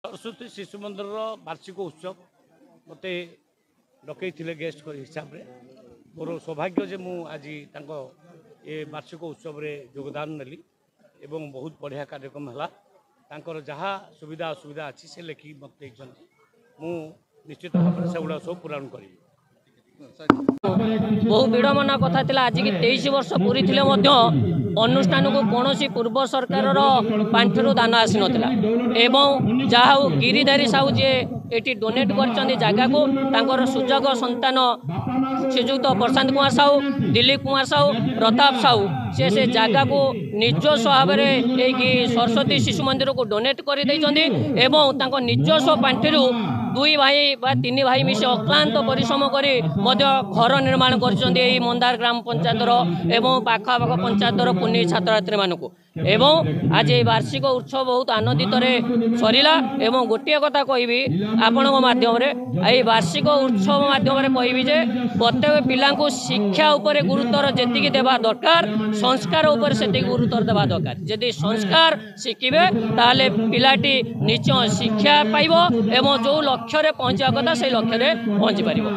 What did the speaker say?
सरस्वती शिशु मंदिर वार्षिक उत्सव मत डकई गेस्ट हिसाब से मोर सौभाग्य जे मुझे ये वार्षिक उत्सव रे योगदान नेली एवं बहुत बढ़िया कार्यक्रम है जहाँ सुविधा असुविधा अच्छी से लेखिक मत मु निश्चित भाव में से सब पूरण करी। बहु विडम्बना कथा थिला आज की 23 वर्ष पूरी थिले मध्य अनुष्ठान को कौन पूर्व सरकार पांठिर दान आसी नाला एवं जहाँ गिरिधारी साहू जी ये डोनेट कर जगह को तांकर सुजोग संतान श्रीजुक्त प्रशांत कुमार साहू दिलीप कुमार साहू प्रताप साहू से जगह को निजस्व भाव में सरस्वती शिशु मंदिर को डोनेट कर निजस्व पांठिर दुई भाई बा तीन भाई मिसे अक्लांत परिश्रम कर घर निर्माण कर मंदार ग्राम पंचायतर एवं पाखापाख पंचायतर पुण्य छात्र छात्री मानक एवं आज ये वार्षिक उत्सव बहुत आनंदित सरला एवं गोटे कथा कहि आपण माध्यम ये वार्षिक उत्सव माध्यम कहि जे प्रत्येक पिला शिक्षा उपर गुरुत्व जी देवा दरकार संस्कार उपर से गुरुत्व देवा दरकार जदि संस्कार शिखिबे ताले पिलाटी निश्चय शिक्षा पाइबो एवं जो लक्ष्य रे पहुंचा कथा से लक्ष्य रे पहुंची पारिबो।